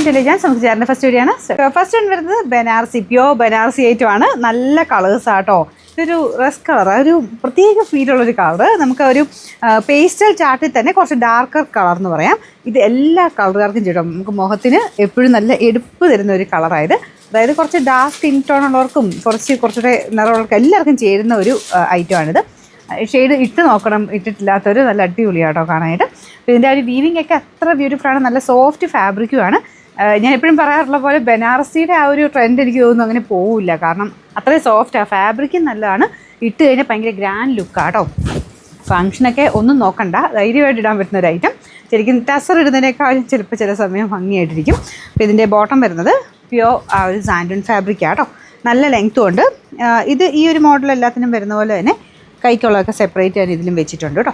Welcome to ലിജാൻസ്. നമുക്ക് ചേർന്ന first video ആണ്. ഫസ്റ്റ് വൺ വരുന്നത് ബനാറസി, പ്യോർ ബനാറസി ഐറ്റമാണ്. നല്ല കളേഴ്സ് ആട്ടോ. ഇതൊരു റെസ്റ്റ് കളർ, ഒരു പ്രത്യേക ഫീലുള്ളൊരു കളർ. നമുക്ക് ഒരു പേസ്റ്റൽ ചാർട്ടിൽ തന്നെ കുറച്ച് ഡാർക്കർ കളർ എന്ന് പറയാം. ഇത് എല്ലാ കളറുകാർക്കും ചേട്ടും നമുക്ക് മുഖത്തിന് എപ്പോഴും നല്ല എടുപ്പ് തരുന്ന ഒരു കളറായത്. അതായത് കുറച്ച് ഡാർക്ക് സ്കിൻ ടോൺ ഉള്ളവർക്കും കുറച്ചുകൂടെ നിറമുള്ളവർക്കും എല്ലാവർക്കും ചേരുന്ന ഒരു ഐറ്റമാണിത്. ഷെയ്ഡ് ഇട്ട് നോക്കണം, ഇട്ടിട്ടില്ലാത്തൊരു നല്ല അടിപൊളിയാട്ടോ കാണാനായിട്ട്. അപ്പോൾ ഇതിൻ്റെ ഒരു വീവിംഗ് ഒക്കെ അത്ര ബ്യൂട്ടിഫുള്ളാണ്. നല്ല സോഫ്റ്റ് ഫാബ്രിക്കുമാണ്. ഞാൻ എപ്പോഴും പറയാറുള്ള പോലെ ബനാറസിയുടെ ആ ഒരു ട്രെൻഡ് എനിക്ക് തോന്നുന്നു അങ്ങനെ പോവില്ല. കാരണം അത്രയും സോഫ്റ്റാണ്, ഫാബ്രിക്കും നല്ലതാണ്. ഇട്ട് കഴിഞ്ഞാൽ ഭയങ്കര ഗ്രാൻഡ് ലുക്കാട്ടോ. ഫങ്ഷനൊക്കെ ഒന്നും നോക്കണ്ട, ധൈര്യമായിട്ട് ഇടാൻ പറ്റുന്ന ഒരു ഐറ്റം. ശരിക്കും ടസർ ഇടുന്നതിനേക്കാളും ചിലപ്പോൾ ചില സമയം ഭംഗിയായിട്ടിരിക്കും. അപ്പോൾ ഇതിൻ്റെ ബോട്ടം വരുന്നത് പ്യോർ ആ ഒരു സാൻഡൺ ഫാബ്രിക്കാട്ടോ. നല്ല ലെങ്ത്തും ഉണ്ട്. ഇത് ഈ ഒരു മോഡൽ എല്ലാത്തിനും വരുന്ന പോലെ തന്നെ കൈക്കുള്ളതൊക്കെ സെപ്പറേറ്റ് ഞാൻ ഇതിലും വെച്ചിട്ടുണ്ട് കേട്ടോ.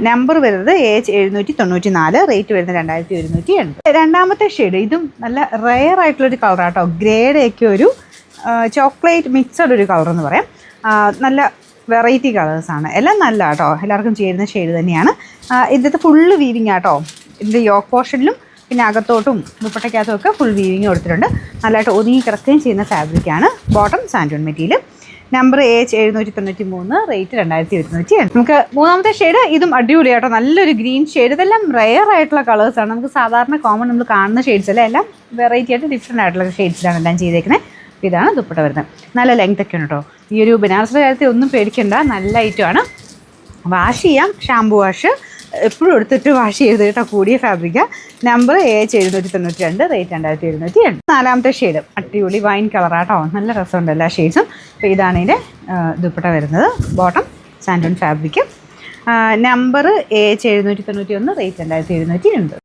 നമ്പർ വരുന്നത് AH794, റേറ്റ് വരുന്നത് 2180. രണ്ടാമത്തെ ഷെയ്ഡ്, ഇതും നല്ല റെയർ ആയിട്ടുള്ളൊരു കളറാട്ടോ. ഗ്രേഡൊക്കെ ഒരു ചോക്ലേറ്റ് മിക്സഡ് ഒരു കളർ എന്ന് പറയാം. നല്ല വെറൈറ്റി കളേഴ്സാണ്, എല്ലാം നല്ല കേട്ടോ, എല്ലാവർക്കും ചേരുന്ന ഷെയ്ഡ് തന്നെയാണ്. ഇതിൻ്റെ ഫുള്ള് വീവിങ് ആട്ടോ. ഇതിൻ്റെ യോക്ക് പോർഷനിലും പിന്നെ അകത്തോട്ടും ദുപ്പട്ടയ്ക്കകത്തും ഒക്കെ ഫുൾ വീവിങ് കൊടുത്തിട്ടുണ്ട്. നല്ലതായിട്ട് ഒതുങ്ങി കിടക്കുകയും ചെയ്യുന്ന ഫാബ്രിക്കാണ്. ബോട്ടം സാൻഡൂൺ മെറ്റീരിയൽ. Number AH793, rate 2280. നമുക്ക് മൂന്നാമത്തെ ഷെയ്ഡ്, ഇതും അടിപൊളിയാട്ടോ. നല്ലൊരു ഗ്രീൻ ഷെയ്ഡ്. ഇതെല്ലാം റെയർ ആയിട്ടുള്ള കളേഴ്സാണ്. നമുക്ക് സാധാരണ കോമൺ നമ്മൾ കാണുന്ന ഷെയ്ഡ്സ് അല്ല, എല്ലാം വെറൈറ്റി ആയിട്ട് ഡിഫറെൻ്റ് ആയിട്ടുള്ള ഷെയ്ഡ്സിലാണ് എല്ലാം ചെയ്തേക്കുന്നത്. ഇതാണ് ദുപ്പട്ട വരുന്നത്. നല്ല ലെങ്ത് ഒക്കെ ഉണ്ട് കേട്ടോ. ഈ ഒരു ബനാറസിൻ്റെ കാര്യത്തിൽ ഒന്നും പേടിക്കണ്ട, നല്ല ഐറ്റമാണ്. വാഷ് ചെയ്യാം, ഷാമ്പു വാഷ് എപ്പോഴും എടുത്തിട്ട് വാഷ് ചെയ്ത് കേട്ടോ. കൂടിയ ഫാബ്രിക്കാണ്. Number AH792, rate 2280. നാലാമത്തെ ഷെയ്ഡ് അടിപൊളി വൈൻ കളറാട്ടോ. നല്ല രസമുണ്ട് എല്ലാ ഷെയ്ഡ്സും. അപ്പോൾ ഇതാണ് ഇതിൻ്റെ ദുപ്പട്ട വരുന്നത്. ബോട്ടം സാൻഡൂൺ ഫാബ്രിക്ക്. Number AH791, rate 2280.